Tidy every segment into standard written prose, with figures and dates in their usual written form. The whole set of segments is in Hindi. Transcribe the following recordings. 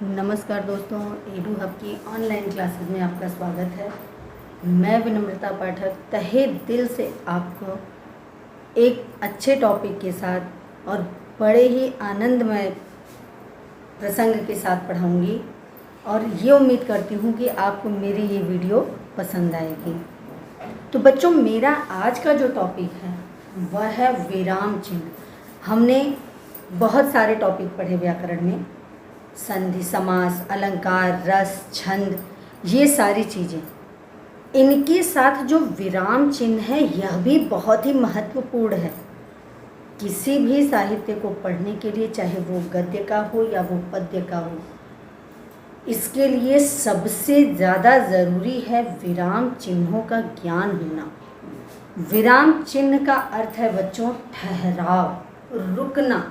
नमस्कार दोस्तों, एडू हब की ऑनलाइन क्लासेस में आपका स्वागत है। मैं विनम्रता पाठक तहे दिल से आपको एक अच्छे टॉपिक के साथ और बड़े ही आनंदमय प्रसंग के साथ पढ़ाऊंगी और ये उम्मीद करती हूँ कि आपको मेरी ये वीडियो पसंद आएगी। तो बच्चों, मेरा आज का जो टॉपिक है वह है विराम चिन्ह। हमने बहुत सारे टॉपिक पढ़े व्याकरण में, संधि, समास, अलंकार, रस, छंद, ये सारी चीज़ें। इनके साथ जो विराम चिन्ह है यह भी बहुत ही महत्वपूर्ण है। किसी भी साहित्य को पढ़ने के लिए, चाहे वो गद्य का हो या वो पद्य का हो, इसके लिए सबसे ज़्यादा ज़रूरी है विराम चिन्हों का ज्ञान होना। विराम चिन्ह का अर्थ है बच्चों ठहराव, रुकना।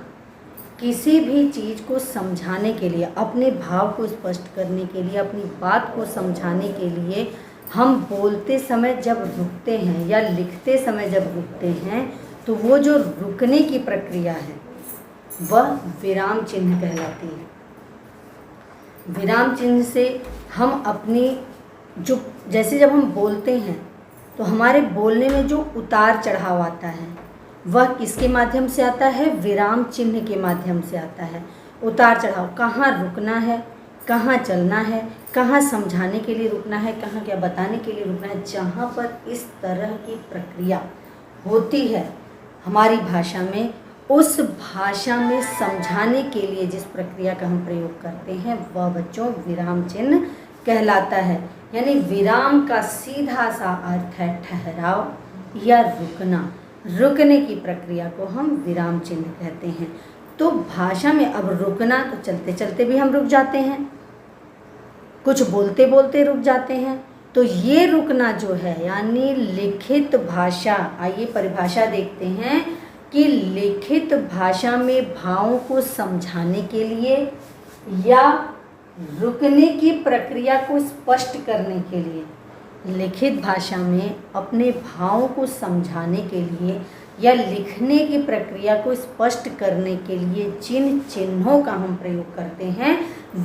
किसी भी चीज़ को समझाने के लिए, अपने भाव को स्पष्ट करने के लिए, अपनी बात को समझाने के लिए हम बोलते समय जब रुकते हैं या लिखते समय जब रुकते हैं तो वो जो रुकने की प्रक्रिया है वह विराम चिन्ह कहलाती है। विराम चिन्ह से हम अपनी जैसे जब हम बोलते हैं तो हमारे बोलने में जो उतार चढ़ाव आता है वह किसके माध्यम से आता है? विराम चिन्ह के माध्यम से आता है। उतार चढ़ाव, कहाँ रुकना है, कहाँ चलना है, कहाँ समझाने के लिए रुकना है, कहाँ क्या बताने के लिए रुकना है। जहाँ पर इस तरह की प्रक्रिया होती है हमारी भाषा में, उस भाषा में समझाने के लिए जिस प्रक्रिया का हम प्रयोग करते हैं वह बच्चों विराम चिन्ह कहलाता है। यानी विराम का सीधा सा अर्थ है ठहराव या रुकना। रुकने की प्रक्रिया को हम विराम चिन्ह कहते हैं। तो भाषा में अब रुकना, तो चलते चलते भी हम रुक जाते हैं, कुछ बोलते बोलते रुक जाते हैं। तो ये रुकना जो है यानी लिखित भाषा, आइए परिभाषा देखते हैं कि लिखित भाषा में भावों को समझाने के लिए या रुकने की प्रक्रिया को स्पष्ट करने के लिए, लिखित भाषा में अपने भावों को समझाने के लिए या लिखने की प्रक्रिया को स्पष्ट करने के लिए जिन चिन्हों का हम प्रयोग करते हैं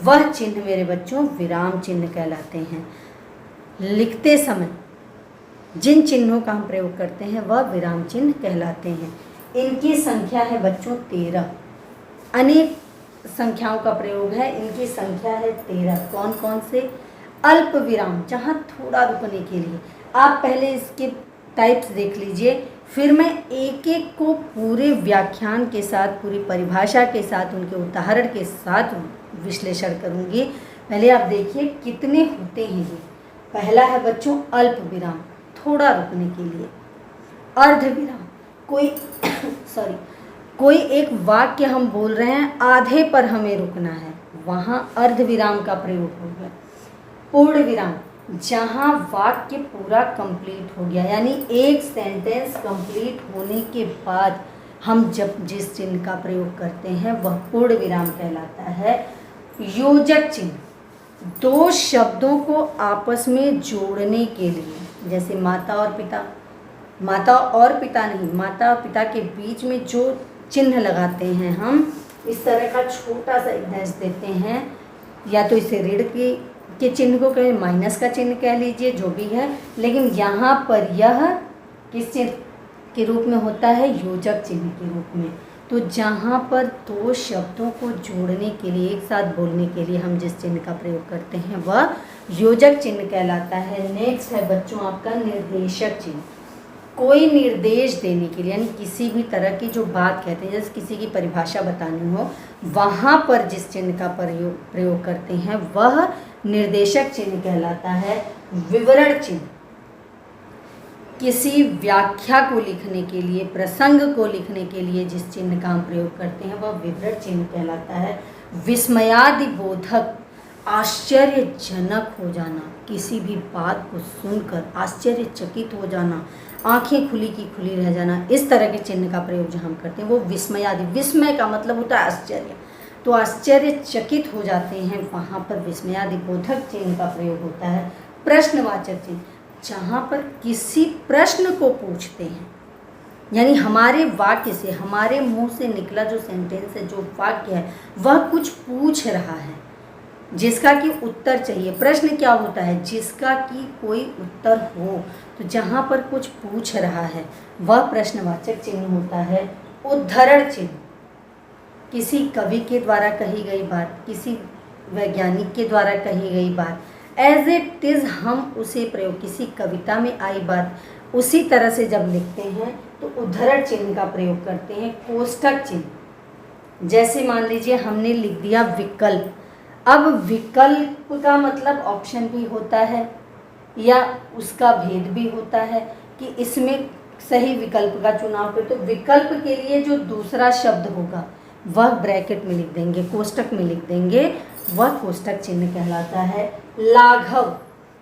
वह चिन्ह मेरे बच्चों विराम चिन्ह कहलाते हैं। लिखते समय जिन चिन्हों का हम प्रयोग करते हैं वह विराम चिन्ह कहलाते हैं। इनकी संख्या है बच्चों 13। अनेक संख्याओं का प्रयोग है, इनकी संख्या है 13। कौन कौन से? अल्प विराम, जहाँ थोड़ा रुकने के लिए। आप पहले इसके टाइप्स देख लीजिए, फिर मैं एक एक को पूरे व्याख्यान के साथ, पूरी परिभाषा के साथ, उनके उदाहरण के साथ विश्लेषण करूँगी। पहले आप देखिए कितने होते हैं ये। पहला है बच्चों अल्प विराम, थोड़ा रुकने के लिए। अर्ध विराम, कोई एक वाक्य हम बोल रहे हैं, आधे पर हमें रुकना है, वहाँ अर्ध विराम का प्रयोग हो गया। पूर्ण विराम, जहाँ वाक्य पूरा कंप्लीट हो गया, यानी एक सेंटेंस कंप्लीट होने के बाद हम जब जिस चिन्ह का प्रयोग करते हैं वह पूर्ण विराम कहलाता है। योजक चिन्ह, दो शब्दों को आपस में जोड़ने के लिए, जैसे माता और पिता, माता और पिता नहीं, माता और पिता के बीच में जो चिन्ह लगाते हैं हम, इस तरह का छोटा सा एक डैश देते हैं, या तो इसे ऋण के चिन्ह को कहें, माइनस का चिन्ह कह लीजिए, जो भी है, लेकिन यहाँ पर यह किस चिन्ह के रूप में होता है? योजक चिन्ह के रूप में। तो जहाँ पर दो शब्दों को जोड़ने के लिए, एक साथ बोलने के लिए हम जिस चिन्ह का प्रयोग करते हैं वह योजक चिन्ह कहलाता है। नेक्स्ट है बच्चों आपका निर्देशक चिन्ह। कोई निर्देश देने के लिए, यानी किसी भी तरह की जो बात कहते हैं, जैसे किसी की परिभाषा बतानी हो, वहाँ पर जिस चिन्ह का प्रयोग करते हैं वह निर्देशक चिन्ह कहलाता है। विवरण चिन्ह, किसी व्याख्या को लिखने के लिए, प्रसंग को लिखने के लिए जिस चिन्ह का हम प्रयोग करते हैं वह विवरण चिन्ह कहलाता है। विस्मयादि बोधक, आश्चर्यजनक हो जाना, किसी भी बात को सुनकर आश्चर्यचकित हो जाना, आंखें खुली की खुली रह जाना, इस तरह के चिन्ह का प्रयोग जो हम करते हैं वो विस्मयादि, विस्मय का मतलब होता है आश्चर्य, तो आश्चर्यचकित हो जाते हैं, वहाँ पर विस्मयादि बोधक चिन्ह का प्रयोग होता है। प्रश्नवाचक चिन्ह, जहाँ पर किसी प्रश्न को पूछते हैं, यानी हमारे वाक्य से, हमारे मुंह से निकला जो सेंटेंस है, जो वाक्य है, वह कुछ पूछ रहा है, जिसका कि उत्तर चाहिए। प्रश्न क्या होता है? जिसका कि कोई उत्तर हो। तो जहाँ पर कुछ पूछ रहा है वह प्रश्नवाचक चिन्ह होता है। उद्धरण चिन्ह किसी कवि के द्वारा कही गई बात, किसी वैज्ञानिक के द्वारा कही गई बात, एज इट इज़ हम उसे प्रयोग, किसी कविता में आई बात उसी तरह से जब लिखते हैं तो उद्धरण चिन्ह का प्रयोग करते हैं। कोष्ठक चिन्ह, जैसे मान लीजिए हमने लिख दिया विकल्प। अब विकल्प का मतलब ऑप्शन भी होता है या उसका भेद भी होता है कि इसमें सही विकल्प का चुनाव करें। तो विकल्प के लिए जो दूसरा शब्द होगा वह ब्रैकेट में लिख देंगे, कोष्ठक में लिख देंगे, वह कोष्ठक चिन्ह कहलाता है। लाघव,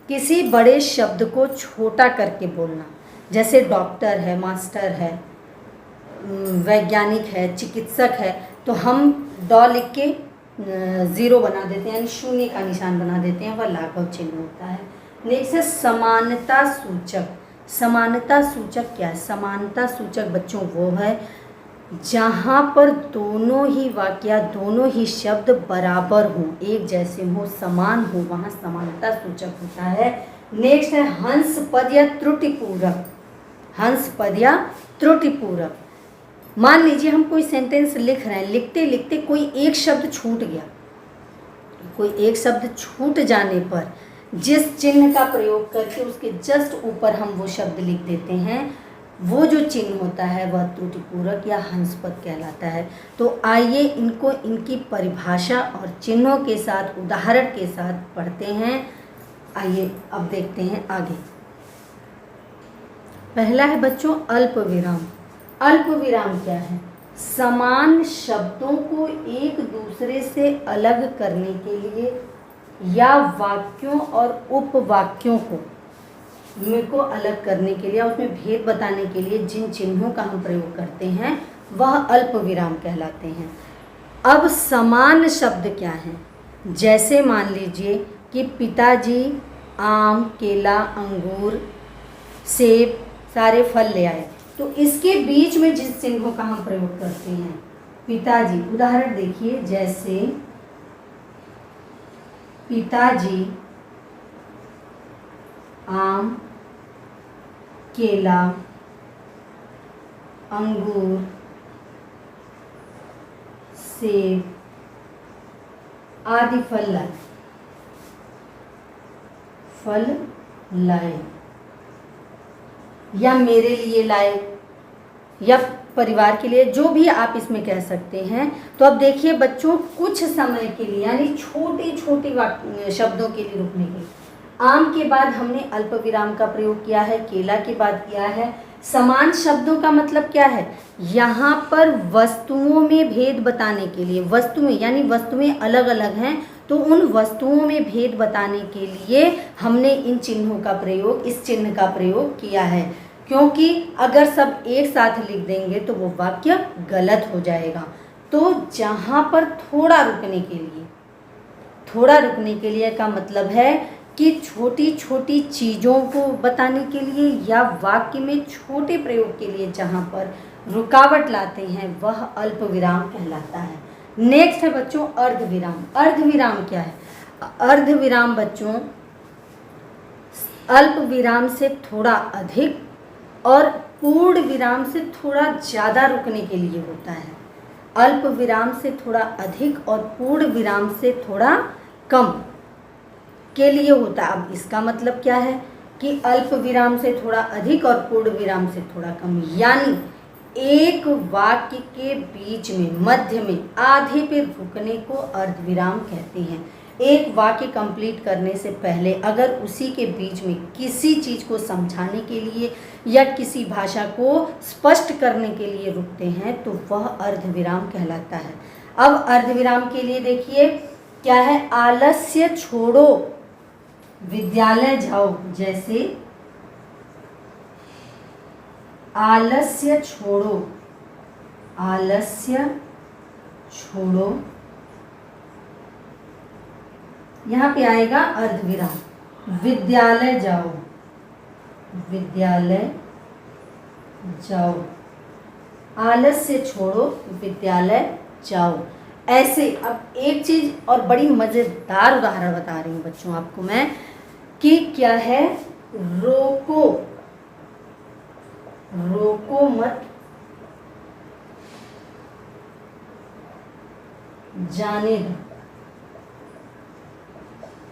किसी बड़े शब्द को छोटा करके बोलना, जैसे डॉक्टर है, मास्टर है, वैज्ञानिक है, चिकित्सक है, तो हम डॉ लिख के ज़ीरो बना देते हैं, यानी शून्य का निशान बना देते हैं, वह लाघव चिन्ह होता है। नेक्स्ट है समानता सूचक। समानता सूचक क्या है? समानता सूचक बच्चों वो है जहाँ पर दोनों ही वाक्य, दोनों ही शब्द बराबर हों, एक जैसे हो, समान हो, वहाँ समानता सूचक होता है। नेक्स्ट है हंस पद या त्रुटिपूरक। हंस पद या त्रुटिपूरक, मान लीजिए हम कोई सेंटेंस लिख रहे हैं, लिखते लिखते कोई एक शब्द छूट गया, कोई एक शब्द छूट जाने पर जिस चिन्ह का प्रयोग करके उसके जस्ट ऊपर हम वो शब्द लिख देते हैं, वो जो चिन्ह होता है वह त्रुटिपूरक या हंस पद कहलाता है। तो आइए इनको इनकी परिभाषा और चिन्हों के साथ, उदाहरण के साथ पढ़ते हैं। आइए अब देखते हैं आगे। पहला है बच्चों अल्प विराम। अल्प विराम क्या है? समान शब्दों को एक दूसरे से अलग करने के लिए या वाक्यों और उपवाक्यों को अलग करने के लिए, उसमें भेद बताने के लिए जिन चिन्हों का हम प्रयोग करते हैं वह अल्प विराम कहलाते हैं। अब समान शब्द क्या हैं? जैसे मान लीजिए कि पिताजी आम, केला, अंगूर, सेब सारे फल ले आए, तो इसके बीच में जिस चिन्हों का हम प्रयोग करते हैं, पिताजी, उदाहरण देखिए, जैसे पिताजी आम, केला, अंगूर, सेब आदि फल लाए या मेरे लिए लाए या परिवार के लिए, जो भी आप इसमें कह सकते हैं। तो अब देखिए बच्चों, कुछ समय के लिए यानी छोटी छोटी शब्दों के लिए रुकने के लिए, आम के बाद हमने अल्प विराम का प्रयोग किया है, केला के बाद किया है। समान शब्दों का मतलब क्या है? यहाँ पर वस्तुओं में भेद बताने के लिए, वस्तुएं यानी वस्तुएं अलग अलग हैं, तो उन वस्तुओं में भेद बताने के लिए हमने इन चिन्हों का प्रयोग, इस चिन्ह का प्रयोग किया है। क्योंकि अगर सब एक साथ लिख देंगे तो वो वाक्य गलत हो जाएगा। तो जहाँ पर थोड़ा रुकने के लिए का मतलब है कि छोटी छोटी चीज़ों को बताने के लिए या वाक्य में छोटे प्रयोग के लिए जहाँ पर रुकावट लाते हैं वह अल्प विराम कहलाता है। नेक्स्ट है बच्चों अर्धविराम। अर्धविराम क्या है? अर्धविराम बच्चों अल्प विराम से थोड़ा अधिक और पूर्ण विराम से थोड़ा ज़्यादा रुकने के लिए होता है। अल्प विराम से थोड़ा अधिक और पूर्ण विराम से थोड़ा कम के लिए होता है। अब इसका मतलब क्या है कि अल्प विराम से थोड़ा अधिक और पूर्ण विराम से थोड़ा कम, यानी एक वाक्य के बीच में, मध्य में, आधे पे रुकने को अर्धविराम कहते हैं। एक वाक्य कंप्लीट करने से पहले अगर उसी के बीच में किसी चीज़ को समझाने के लिए या किसी भाषा को स्पष्ट करने के लिए रुकते हैं तो वह अर्धविराम कहलाता है। अब अर्धविराम के लिए देखिए क्या है? आलस्य छोड़ो विद्यालय जाओ, जैसे आलस्य छोड़ो, आलस्य छोड़ो, यहाँ पे आएगा अर्धविराम। विद्यालय जाओ, विद्यालय जाओ, आलस्य छोड़ो, विद्यालय जाओ। ऐसे अब एक चीज़ और बड़ी मज़ेदार उदाहरण बता रही हूँ बच्चों आपको मैं कि क्या है, रोको, रोको मत जाने दो।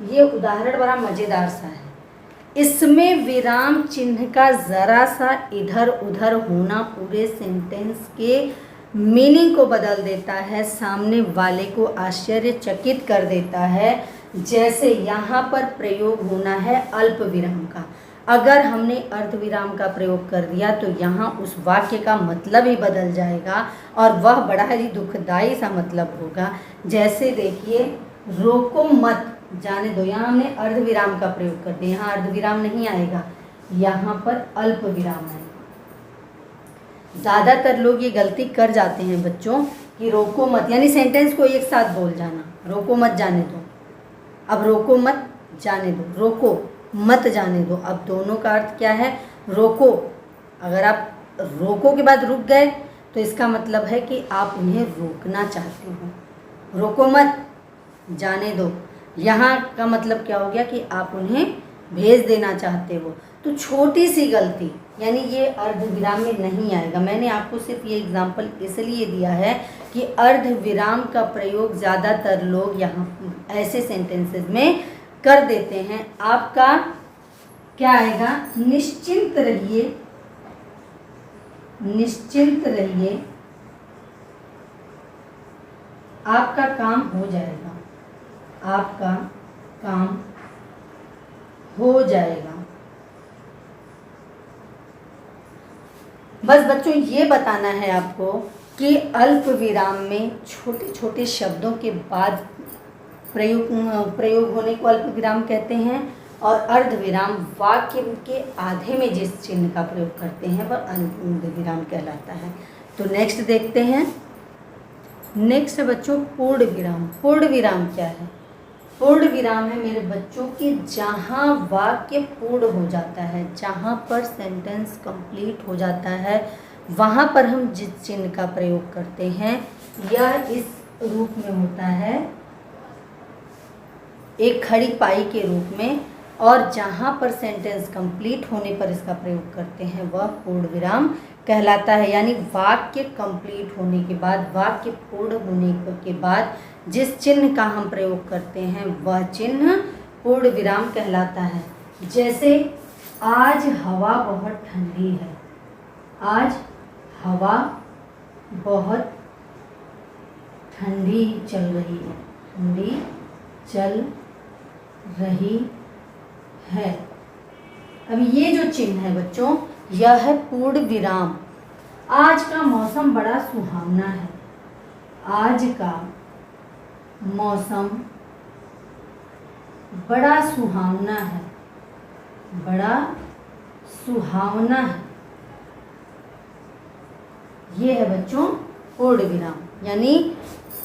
ये उदाहरण बड़ा मज़ेदार सा है। इसमें विराम चिन्ह का ज़रा सा इधर उधर होना पूरे सेंटेंस के मीनिंग को बदल देता है, सामने वाले को आश्चर्यचकित कर देता है। जैसे यहाँ पर प्रयोग होना है अल्प विराम का, अगर हमने अर्ध विराम का प्रयोग कर दिया तो यहाँ उस वाक्य का मतलब ही बदल जाएगा और वह बड़ा ही दुखदाई सा मतलब होगा। जैसे देखिए, रोको मत जाने दो, यहाँ हमने अर्ध विराम का प्रयोग कर दिया, यहाँ अर्ध विराम नहीं आएगा, यहाँ पर अल्प विराम आएगा। ज़्यादातर लोग ये गलती कर जाते हैं बच्चों कि रोको मत यानी सेंटेंस को एक साथ बोल जाना, रोको मत जाने दो। अब रोको मत जाने दो, रोको मत जाने दो, अब दोनों का अर्थ क्या है, रोको। अगर आप रोको के बाद रुक गए तो इसका मतलब है कि आप उन्हें रोकना चाहते हो। रोको मत जाने दो, यहाँ का मतलब क्या हो गया कि आप उन्हें भेज देना चाहते हो। तो छोटी सी गलती यानी ये अर्ध विराम में नहीं आएगा। मैंने आपको सिर्फ ये एग्जांपल इसलिए दिया है कि अर्ध विराम का प्रयोग ज़्यादातर लोग यहाँ ऐसे सेंटेंसेस में कर देते हैं। आपका क्या आएगा, निश्चिंत रहिए, निश्चिंत रहिए, आपका काम हो जाएगा, आपका काम हो जाएगा। बस बच्चों ये बताना है आपको कि अल्प विराम में छोटे छोटे शब्दों के बाद प्रयोग होने को अल्प विराम कहते हैं और अर्ध विराम वाक्य के आधे में जिस चिन्ह का प्रयोग करते हैं वह अर्ध विराम कहलाता है। तो नेक्स्ट देखते हैं। नेक्स्ट है बच्चों पूर्ण विराम। पूर्ण विराम क्या है? पूर्ण विराम है मेरे बच्चों कि जहाँ वाक्य पूर्ण हो जाता है, जहाँ पर सेंटेंस कंप्लीट हो जाता है, वहाँ पर हम जिस चिन्ह का प्रयोग करते हैं यह इस रूप में होता है, एक खड़ी पाई के रूप में, और जहाँ पर सेंटेंस कंप्लीट होने पर इसका प्रयोग करते हैं वह पूर्ण विराम कहलाता है। यानी वाक्य कंप्लीट होने के बाद, वाक्य पूर्ण होने के बाद जिस चिन्ह का हम प्रयोग करते हैं वह चिन्ह पूर्ण विराम कहलाता है। जैसे आज हवा बहुत ठंडी है, आज हवा बहुत ठंडी चल रही है, ठंडी चल रही है। अब ये जो चिन्ह है बच्चों यह है पूर्ण विराम। आज का मौसम बड़ा सुहावना है, आज का मौसम बड़ा सुहावना है, बड़ा सुहावना है। ये है बच्चों पूर्ण विराम। यानी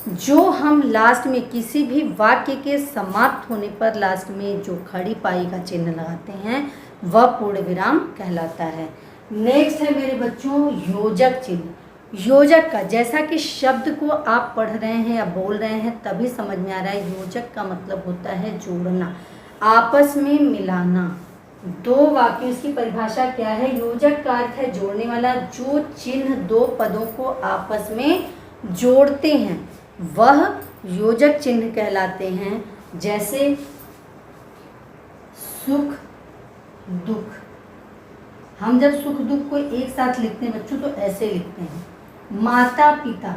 जो हम लास्ट में किसी भी वाक्य के समाप्त होने पर लास्ट में जो खड़ी पाई का चिन्ह लगाते हैं वह पूर्ण विराम कहलाता है। नेक्स्ट है मेरे बच्चों योजक चिन्ह। योजक का, जैसा कि शब्द को आप पढ़ रहे हैं या बोल रहे हैं तभी समझ में आ रहा है, योजक का मतलब होता है जोड़ना, आपस में मिलाना। दो वाक्यों की परिभाषा क्या है? योजक का अर्थ है जोड़ने वाला, जो चिन्ह दो पदों को आपस में जोड़ते हैं वह योजक चिन्ह कहलाते हैं। जैसे सुख दुख, हम जब सुख दुख को एक साथ लिखते हैं बच्चों तो ऐसे लिखते हैं। माता पिता,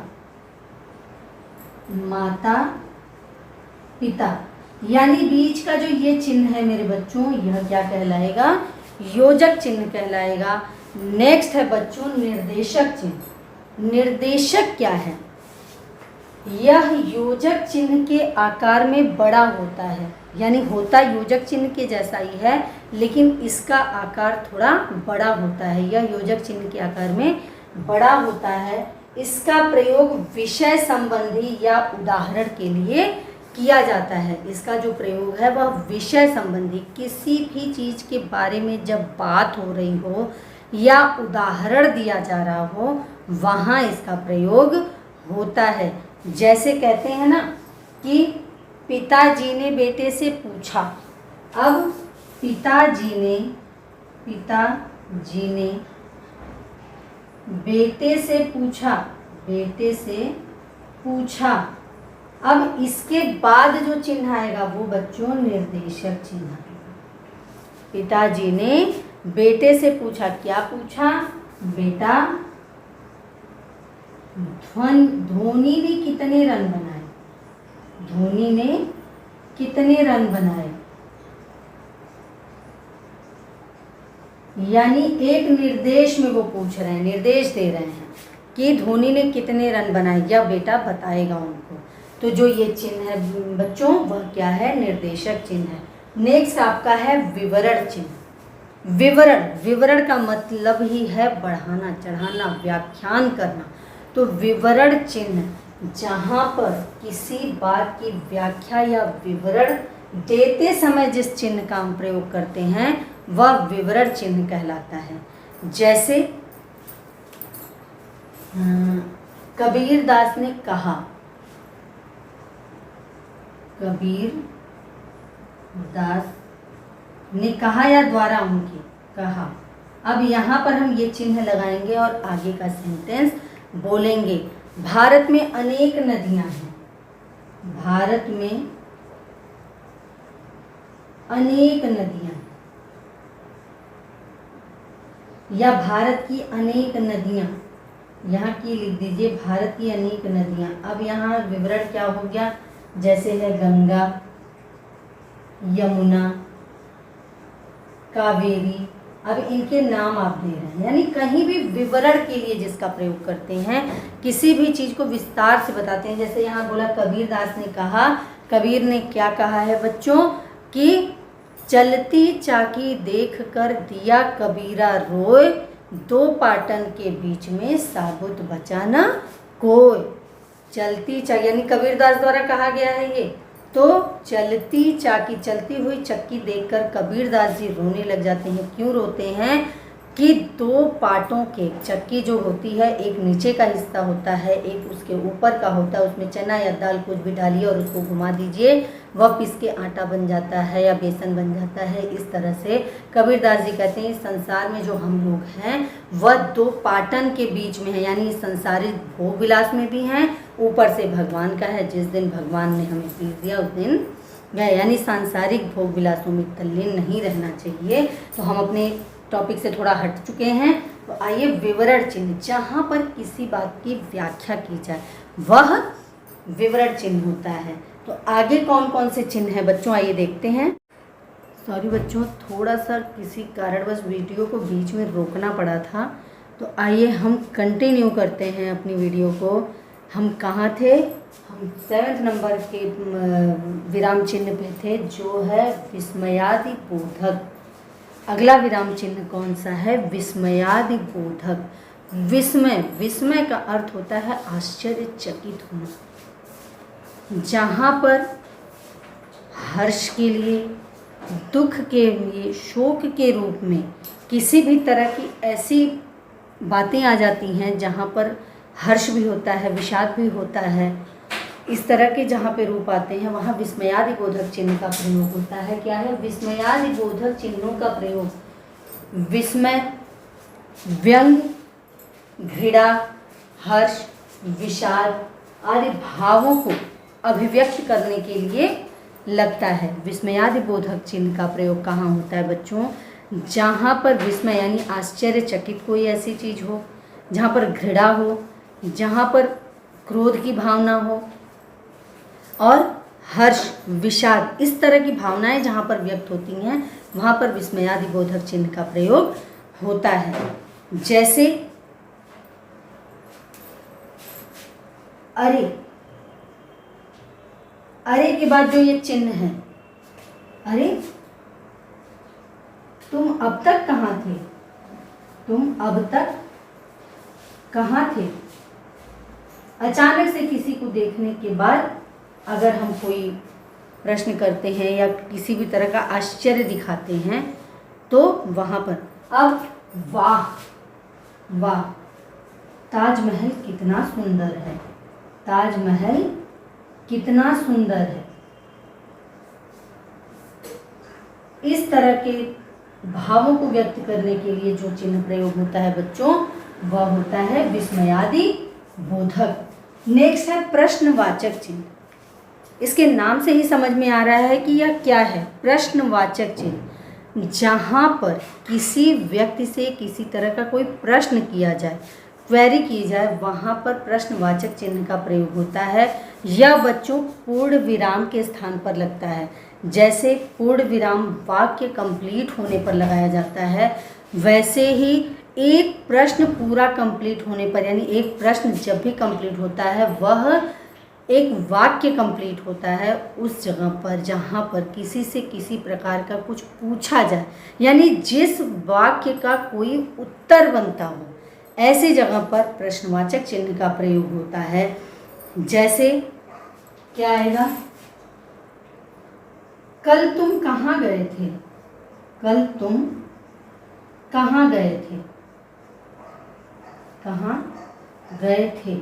माता पिता, यानी बीच का जो ये चिन्ह है मेरे बच्चों यह क्या कहलाएगा? योजक चिन्ह कहलाएगा। नेक्स्ट है बच्चों निर्देशक चिन्ह। निर्देशक क्या है? यह योजक चिन्ह के आकार में बड़ा होता है, यानी होता योजक चिन्ह के जैसा ही है लेकिन इसका आकार थोड़ा बड़ा होता है। यह योजक चिन्ह के आकार में बड़ा होता है। इसका प्रयोग विषय संबंधी या उदाहरण के लिए किया जाता है। इसका जो प्रयोग है वह विषय संबंधी, किसी भी चीज़ के बारे में जब बात हो रही हो या उदाहरण दिया जा रहा हो वहाँ इसका प्रयोग होता है। जैसे कहते हैं ना कि पिताजी ने बेटे से पूछा। अब पिताजी ने बेटे से पूछा, अब इसके बाद जो चिन्ह आएगा वो बच्चों निर्देशक चिन्ह आएगा। पिताजी ने बेटे से पूछा, क्या पूछा? बेटा, धोनी ने कितने रन बनाए? धोनी ने कितने रन बनाए? यानी एक निर्देश में वो पूछ रहे हैं, निर्देश दे रहे हैं कि धोनी ने कितने रन बनाए, या बेटा बताएगा उनको। तो जो ये चिन्ह है बच्चों वह क्या है? निर्देशक चिन्ह है। नेक्स्ट आपका है विवरण चिन्ह। विवरण का मतलब ही है बढ़ाना, चढ़ाना, व्याख्यान करना। तो विवरण चिन्ह जहाँ पर किसी बात की व्याख्या या विवरण देते समय जिस चिन्ह का हम प्रयोग करते हैं वह विवरण चिन्ह कहलाता है। जैसे कबीर दास ने कहा, कबीर दास ने कहा या द्वारा उनके कहा। अब यहाँ पर हम ये चिन्ह लगाएंगे और आगे का सेंटेंस बोलेंगे। भारत में अनेक नदियाँ हैं, भारत में अनेक नदियाँ, या भारत की अनेक नदियाँ, यहाँ की लिख दीजिए भारत की अनेक नदियाँ। अब यहाँ विवरण क्या हो गया? जैसे है गंगा, यमुना, कावेरी। अब इनके नाम आप दे रहे हैं, यानी कहीं भी विवरण के लिए जिसका प्रयोग करते हैं, किसी भी चीज़ को विस्तार से बताते हैं। जैसे यहाँ बोला कबीर दास ने कहा, कबीर ने क्या कहा है बच्चों? कि चलती चाकी देख कर दिया कबीरा रोए, दो पाटन के बीच में साबुत बचा ना कोई। चलती चाकी यानी कबीरदास द्वारा कहा गया है ये। तो चलती चाकी, चलती हुई चक्की देखकर कबीरदास जी रोने लग जाते हैं। क्यों रोते हैं? कि दो पाटों के, चक्की जो होती है एक नीचे का हिस्सा होता है, एक उसके ऊपर का होता है, उसमें चना या दाल कुछ भी डालिए और उसको घुमा दीजिए, वह पिस के आटा बन जाता है या बेसन बन जाता है। इस तरह से कबीरदास जी कहते हैं इस संसार में जो हम लोग हैं वह दो पाटन के बीच में है, यानी संसारिक भोग विलास में भी हैं, ऊपर से भगवान का है। जिस दिन भगवान ने हमें पीस दिया उस दिन गए, यानी सांसारिक भोग विलासों में तल्लीन नहीं रहना चाहिए। तो हम अपने टॉपिक से थोड़ा हट चुके हैं। तो आइए विवरण चिन्ह, जहाँ पर किसी बात की व्याख्या की जाए वह विवरण चिन्ह होता है। तो आगे कौन कौन से चिन्ह हैं बच्चों, आइए देखते हैं। सॉरी बच्चों, थोड़ा सा किसी कारणवश वीडियो को बीच में रोकना पड़ा था। तो आइए हम कंटिन्यू करते हैं अपनी वीडियो को। हम कहाँ थे? हम 7वें नंबर के विराम चिन्ह पे थे, जो है विस्मयादि बोधक। अगला विराम चिन्ह कौन सा है? विस्मयादि बोधक। विस्मय का अर्थ होता है आश्चर्यचकित होना। जहाँ पर हर्ष के लिए, दुख के लिए, शोक के रूप में किसी भी तरह की ऐसी बातें आ जाती हैं जहाँ पर हर्ष भी होता है, विषाद भी होता है, इस तरह के जहाँ पे रूप आते हैं वहाँ विस्मयादि बोधक चिन्ह का प्रयोग होता है। क्या है? विस्मयादि बोधक चिन्हों का प्रयोग विस्मय, व्यंग, घृणा, हर्ष, विषाद आदि भावों को अभिव्यक्त करने के लिए लगता है। विस्मयादि बोधक चिन्ह का प्रयोग कहाँ होता है बच्चों? जहाँ पर विस्मय यानी आश्चर्यचकित कोई ऐसी चीज़ हो, जहाँ पर घृणा हो, जहाँ पर क्रोध की भावना हो, और हर्ष, विषाद, इस तरह की भावनाएं जहाँ पर व्यक्त होती हैं वहाँ पर विस्मयादि बोधक चिन्ह का प्रयोग होता है। जैसे अरे, अरे के बाद जो ये चिन्ह है, अरे तुम अब तक कहाँ थे? तुम अब तक कहाँ थे? अचानक से किसी को देखने के बाद अगर हम कोई प्रश्न करते हैं या किसी भी तरह का आश्चर्य दिखाते हैं तो वहाँ पर अब वाह वाह, ताजमहल कितना सुंदर है, ताजमहल कितना सुंदर है। इस तरह के भावों को व्यक्त करने के लिए जो चिन्ह प्रयोग होता है बच्चों, वह होता है विस्मयादि बोधक। नेक्स्ट है प्रश्नवाचक चिन्ह। इसके नाम से ही समझ में आ रहा है कि यह क्या है। प्रश्नवाचक चिन्ह, जहाँ पर किसी व्यक्ति से किसी तरह का कोई प्रश्न किया जाए, क्वेरी की जाए, वहाँ पर प्रश्नवाचक चिन्ह का प्रयोग होता है। यह बच्चों पूर्ण विराम के स्थान पर लगता है। जैसे पूर्ण विराम वाक्य कंप्लीट होने पर लगाया जाता है, वैसे ही एक प्रश्न पूरा कंप्लीट होने पर, यानी एक प्रश्न जब भी कंप्लीट होता है, वह एक वाक्य कंप्लीट होता है उस जगह पर जहाँ पर किसी से किसी प्रकार का कुछ पूछा जाए, यानी जिस वाक्य का कोई उत्तर बनता हो, ऐसी जगह पर प्रश्नवाचक चिन्ह का प्रयोग होता है। जैसे क्या आएगा, कल तुम कहाँ गए थे, कल तुम कहाँ गए थे, कहाँ गए थे।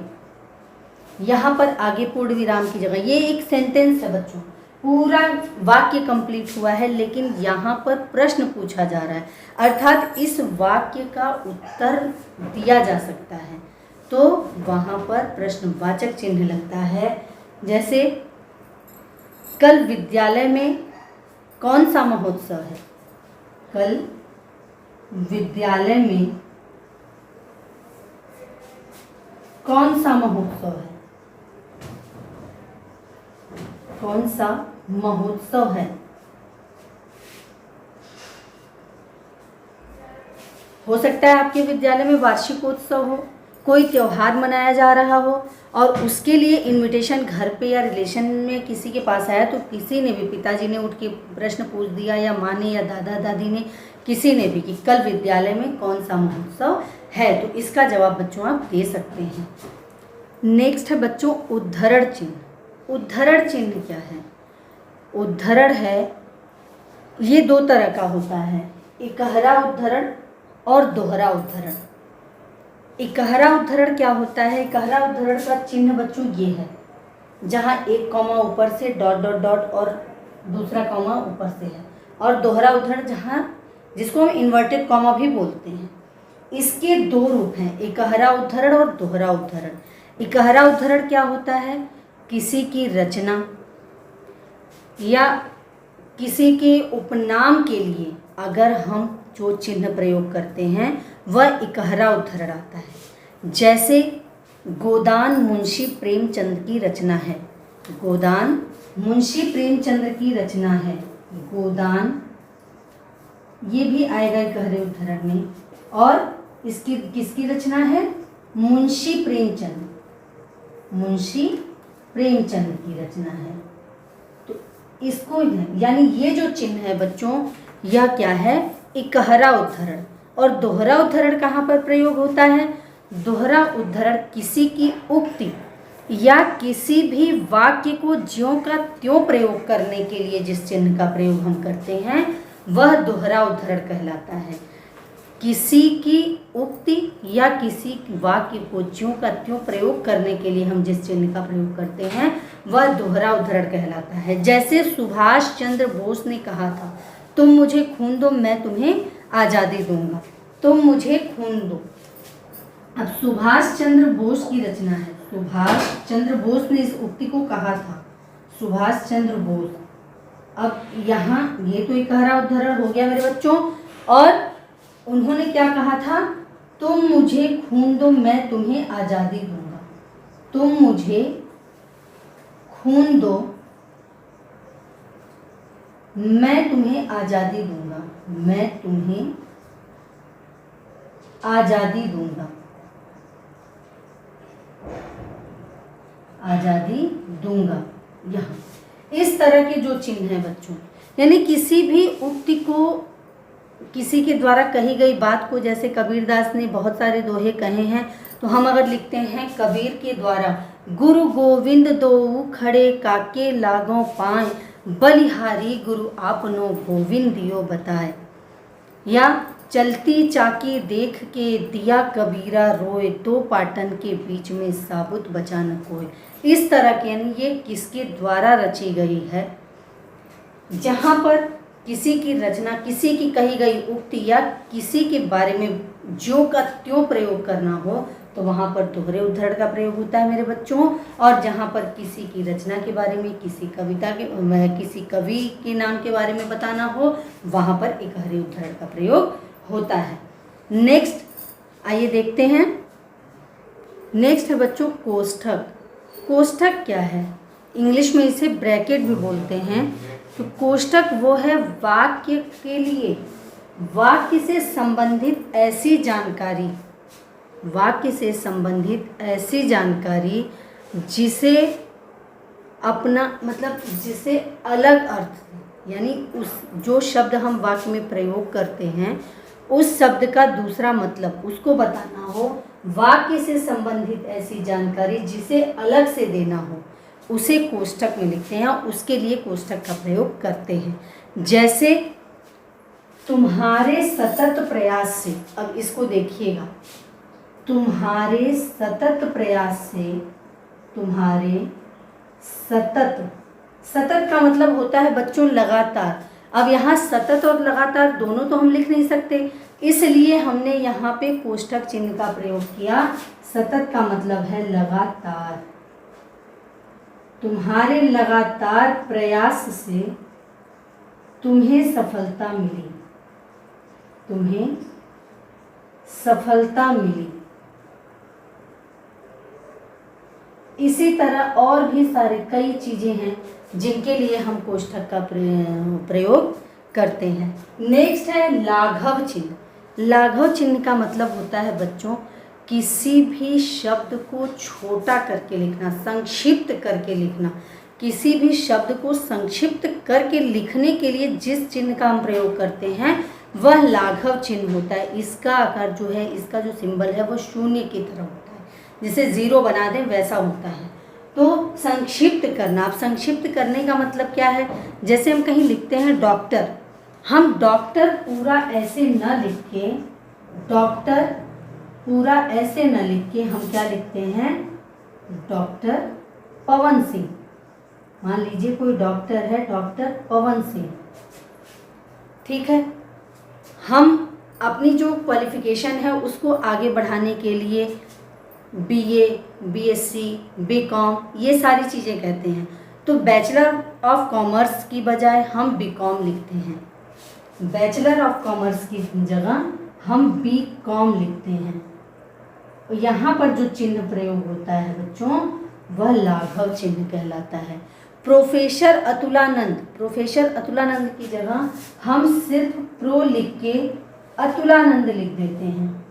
यहाँ पर आगे पूर्ण विराम की जगह, ये एक सेंटेंस है बच्चों, पूरा वाक्य कंप्लीट हुआ है, लेकिन यहाँ पर प्रश्न पूछा जा रहा है, अर्थात इस वाक्य का उत्तर दिया जा सकता है, तो वहाँ पर प्रश्नवाचक चिन्ह लगता है। जैसे कल विद्यालय में कौन सा महोत्सव है, कल विद्यालय में कौन सा महोत्सव है, कौन सा महोत्सव है। हो सकता है आपके विद्यालय में वार्षिकोत्सव हो, कोई त्योहार मनाया जा रहा हो और उसके लिए इनविटेशन घर पे या रिलेशन में किसी के पास आया, तो किसी ने भी, पिताजी ने उठ के प्रश्न पूछ दिया या माँ ने या दादा दादी ने, किसी ने भी, कि कल विद्यालय में कौन सा महोत्सव है, तो इसका जवाब बच्चों आप दे सकते हैं। नेक्स्ट है बच्चों उद्धरण चिन्ह। उद्धरण चिन्ह क्या है? उद्धरण है, ये दो तरह का होता है, इकहरा उद्धरण और दोहरा उद्धरण। इकहरा उद्धरण क्या होता है? इकहरा उद्धरण का चिन्ह बच्चों ये है, जहाँ एक कॉमा ऊपर से डॉट डॉट डॉट और दूसरा कॉमा ऊपर से है, और दोहरा उद्धरण जहाँ, जिसको हम इन्वर्टेड कॉमा भी बोलते हैं। इसके दो रूप हैं, इकहरा उद्धरण और दोहरा उद्धरण। इकहरा उद्धरण क्या होता है? किसी की रचना या किसी के उपनाम के लिए अगर हम जो चिन्ह प्रयोग करते हैं वह इकहरा उद्धरण आता है। जैसे गोदान मुंशी प्रेमचंद की रचना है, गोदान मुंशी प्रेमचंद की रचना है, गोदान, ये भी आएगा इकहरे उद्धरण में। और इसकी किसकी रचना है? मुंशी प्रेमचंद, मुंशी प्रेमचंद की रचना है। तो इसको, यानी ये जो चिन्ह है बच्चों, यह क्या है? इकहरा उद्धरण। और दोहरा उद्धरण कहाँ पर प्रयोग होता है? दोहरा उद्धरण किसी की उक्ति या किसी भी वाक्य को ज्यों का त्यों प्रयोग करने के लिए जिस चिन्ह का प्रयोग हम करते हैं वह दोहरा उद्धरण कहलाता है। किसी की उक्ति या किसी वाक्य को ज्यों का त्यों प्रयोग करने के लिए हम जिस चिन्ह का प्रयोग करते हैं वह दोहरा उद्धरण कहलाता है। जैसे सुभाष चंद्र बोस ने कहा था, तुम मुझे खून दो मैं तुम्हें आज़ादी दूंगा, तुम मुझे खून दो। अब सुभाष चंद्र बोस की रचना है, सुभाष चंद्र बोस ने इस उक्ति को कहा था, सुभाष चंद्र बोस। अब यहाँ ये तो इकहरा उद्धरण हो गया मेरे बच्चों, और उन्होंने क्या कहा था? तुम मुझे खून दो मैं तुम्हें आज़ादी दूंगा, तुम मुझे खून दो मैं तुम्हें आज़ादी दूंगा, मैं तुम्हें आज़ादी दूंगा, आज़ादी दूंगा। यहाँ इस तरह के जो चिन्ह हैं बच्चों, यानी किसी भी उक्ति को, किसी के द्वारा कही गई बात को, जैसे कबीरदास ने बहुत सारे दोहे कहे हैं, तो हम अगर लिखते हैं कबीर के द्वारा, गुरु गोविंद दोऊ खड़े काके लागों पाए, बलिहारी गुरु आपनो गोविंद दियो बताए, या चलती चाकी देख के दिया कबीरा रोए, दो पाटन के बीच में साबुत बचा न कोई। इस तरह के यानी ये किसके द्वारा रची गई है। जहाँ पर किसी की रचना, किसी की कही गई उक्ति या किसी के बारे में ज्यों का त्यों प्रयोग करना हो तो वहाँ पर दोहरे उद्धरण का प्रयोग होता है मेरे बच्चों। और जहाँ पर किसी की रचना के बारे में, किसी कविता के, किसी कवि के नाम के बारे में बताना हो वहाँ पर इकहरे उद्धरण का प्रयोग होता है। नेक्स्ट आइए देखते हैं। नेक्स्ट है बच्चों कोष्ठक। कोष्ठक क्या है? इंग्लिश में इसे ब्रैकेट भी बोलते हैं। तो कोष्ठक वो है वाक्य के लिए, वाक्य से संबंधित ऐसी जानकारी, वाक्य से संबंधित ऐसी जानकारी जिसे अपना मतलब जिसे अलग अर्थ, यानी उस जो शब्द हम वाक्य में प्रयोग करते हैं उस शब्द का दूसरा मतलब उसको बताना हो, वाक्य से संबंधित ऐसी जानकारी जिसे अलग से देना हो, उसे कोष्ठक में लिखते हैं और उसके लिए कोष्ठक का प्रयोग करते हैं। जैसे तुम्हारे सतत प्रयास से, अब इसको देखिएगा, तुम्हारे सतत प्रयास से, तुम्हारे सतत, सतत का मतलब होता है बच्चों लगातार। अब यहाँ सतत और लगातार दोनों तो हम लिख नहीं सकते, इसलिए हमने यहाँ पे कोष्ठक चिन्ह का प्रयोग किया। सतत का मतलब है लगातार। तुम्हारे लगातार प्रयास से तुम्हें सफलता मिली, तुम्हें सफलता मिली। इसी तरह और भी सारे कई चीज़ें हैं जिनके लिए हम कोष्ठक का प्रयोग करते हैं। नेक्स्ट है लाघव चिन्ह। लाघव चिन्ह का मतलब होता है बच्चों किसी भी शब्द को छोटा करके लिखना, संक्षिप्त करके लिखना। किसी भी शब्द को संक्षिप्त करके लिखने के लिए जिस चिन्ह का हम प्रयोग करते हैं वह लाघव चिन्ह होता है। इसका आकार जो है, इसका जो सिंबल है वो शून्य की तरह होता है, जिसे जीरो बना दें वैसा होता है। तो संक्षिप्त करना, अब संक्षिप्त करने का मतलब क्या है? जैसे हम कहीं लिखते हैं डॉक्टर, हम डॉक्टर पूरा ऐसे न लिख के, डॉक्टर पूरा ऐसे न लिख के हम क्या लिखते हैं? डॉक्टर पवन सिंह। मान लीजिए कोई डॉक्टर है, डॉक्टर पवन सिंह, ठीक है। हम अपनी जो क्वालिफिकेशन है उसको आगे बढ़ाने के लिए बीए, बीएससी, बीकॉम ये सारी चीज़ें कहते हैं। तो बैचलर ऑफ कॉमर्स की बजाय हम बीकॉम लिखते हैं, बैचलर ऑफ कॉमर्स की जगह हम बीकॉम लिखते हैं। यहाँ पर जो चिन्ह प्रयोग होता है बच्चों वह लाघव चिन्ह कहलाता है। प्रोफेसर अतुलानंद, प्रोफेसर अतुलानंद की जगह हम सिर्फ प्रो लिख के अतुलानंद लिख देते हैं।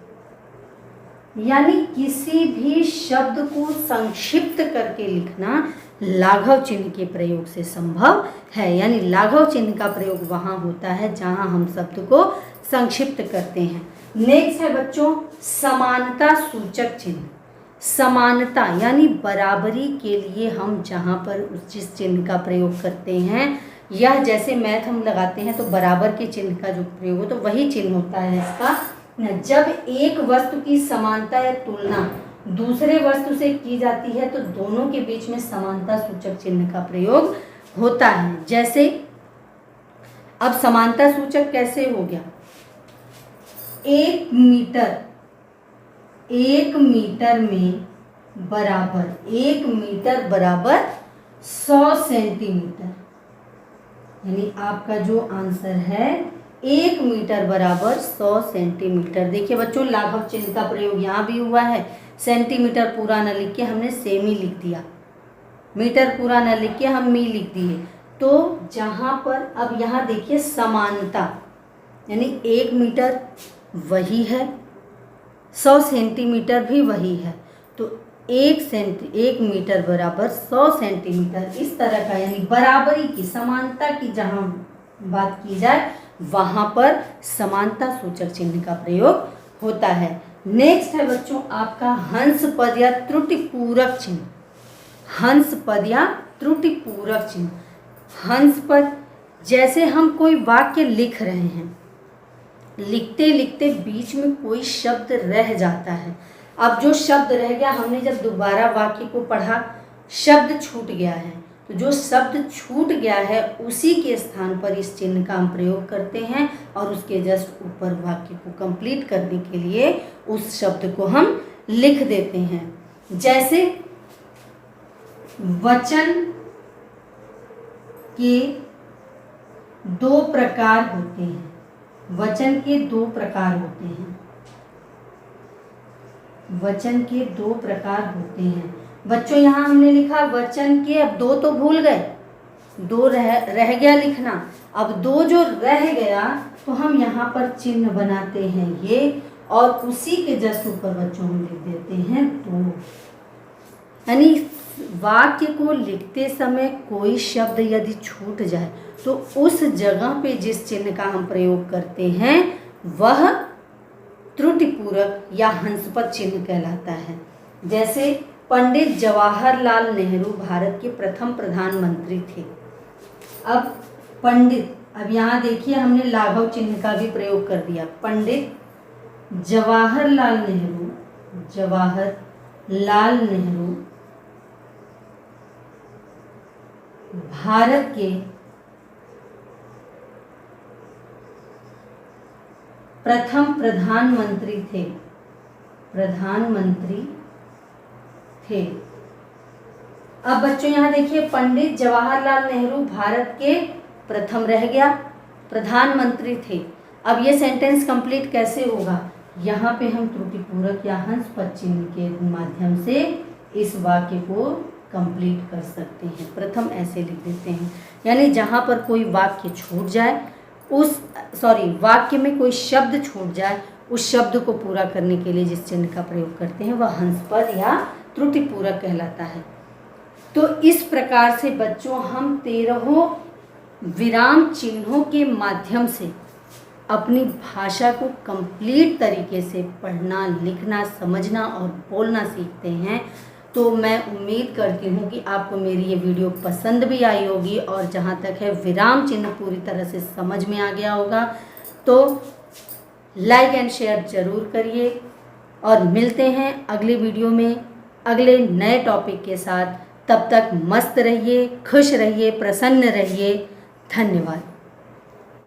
यानी किसी भी शब्द को संक्षिप्त करके लिखना लाघव चिन्ह के प्रयोग से संभव है। यानी लाघव चिन्ह का प्रयोग वहाँ होता है जहाँ हम शब्द को संक्षिप्त करते हैं। नेक्स्ट है बच्चों समानता सूचक चिन्ह। समानता यानी बराबरी के लिए हम जहाँ पर जिस चिन्ह का प्रयोग करते हैं, यह जैसे मैथ हम लगाते हैं तो बराबर के चिन्ह का जो प्रयोग हो तो वही चिन्ह होता है इसका। जब एक वस्तु की समानता या तुलना दूसरे वस्तु से की जाती है तो दोनों के बीच में समानता सूचक चिन्ह का प्रयोग होता है। जैसे अब समानता सूचक कैसे हो गया? 1 मीटर, 1 मीटर में बराबर, 1 मीटर बराबर 100 सेंटीमीटर। यानी आपका जो आंसर है 1 मीटर बराबर 100 सेंटीमीटर। देखिए बच्चों लाघव चिन्ह का प्रयोग यहाँ भी हुआ है। सेंटीमीटर पूरा न लिख के हमने सेमी लिख दिया, मीटर पूरा न लिख के हम मी लिख दिए। तो जहाँ पर अब यहाँ देखिए समानता यानी 1 मीटर वही है, 100 सेंटीमीटर भी वही है। तो 1 मीटर बराबर 100 सेंटीमीटर, इस तरह का यानी बराबरी की, समानता की जहाँ बात की जाए वहाँ पर समानता सूचक चिन्ह का प्रयोग होता है। नेक्स्ट है बच्चों आपका हंस पद या त्रुटि पूरक चिन्ह। हंस पद या त्रुटि पूरक चिन्ह। हंस पद जैसे हम कोई वाक्य लिख रहे हैं लिखते लिखते बीच में कोई शब्द रह जाता है। अब जो शब्द रह गया, हमने जब दोबारा वाक्य को पढ़ा, शब्द छूट गया है, तो जो शब्द छूट गया है उसी के स्थान पर इस चिन्ह का हम प्रयोग करते हैं और उसके जस्ट ऊपर वाक्य को कंप्लीट करने के लिए उस शब्द को हम लिख देते हैं। जैसे वचन के दो प्रकार होते हैं। वचन के दो प्रकार होते हैं। वचन के दो प्रकार होते हैं। बच्चों यहाँ हमने लिखा वचन के, अब दो तो भूल गए, दो रह गया लिखना। अब दो जो रह गया तो हम यहाँ पर चिन्ह बनाते हैं ये, और उसी के जस्ट ऊपर बच्चों हम लिख देते हैं दो। यानी वाक्य को लिखते समय कोई शब्द यदि छूट जाए तो उस जगह पे जिस चिन्ह का हम प्रयोग करते हैं वह त्रुटिपूरक या हंसपद चिन्ह कहलाता है। जैसे पंडित जवाहरलाल नेहरू भारत के प्रथम प्रधानमंत्री थे। अब पंडित, अब यहाँ देखिए हमने लाघव चिन्ह का भी प्रयोग कर दिया। पंडित जवाहरलाल नेहरू, जवाहरलाल नेहरू भारत के प्रथम प्रधानमंत्री थे, प्रधानमंत्री थे। अब बच्चों यहाँ देखिए पंडित जवाहरलाल नेहरू भारत के प्रथम रह गया, प्रधानमंत्री थे। अब ये सेंटेंस कंप्लीट कैसे होगा? यहाँ पे हम त्रुटिपूरक या हंसपद चिन्ह के माध्यम से इस वाक्य को कंप्लीट कर सकते हैं। प्रथम ऐसे लिख देते हैं, यानी जहाँ पर कोई वाक्य छूट जाए, वाक्य में कोई शब्द छूट जाए, उस शब्द को पूरा करने के लिए जिस चिन्ह का प्रयोग करते हैं वह हंसपद या त्रुटिपूरक कहलाता है। तो इस प्रकार से बच्चों हम 13 विराम चिन्हों के माध्यम से अपनी भाषा को कंप्लीट तरीके से पढ़ना, लिखना, समझना और बोलना सीखते हैं। तो मैं उम्मीद करती हूँ कि आपको मेरी ये वीडियो पसंद भी आई होगी, और जहाँ तक है विराम चिन्ह पूरी तरह से समझ में आ गया होगा। तो लाइक एंड शेयर ज़रूर करिए, और मिलते हैं अगले वीडियो में अगले नए टॉपिक के साथ। तब तक मस्त रहिए, खुश रहिए, प्रसन्न रहिए। धन्यवाद।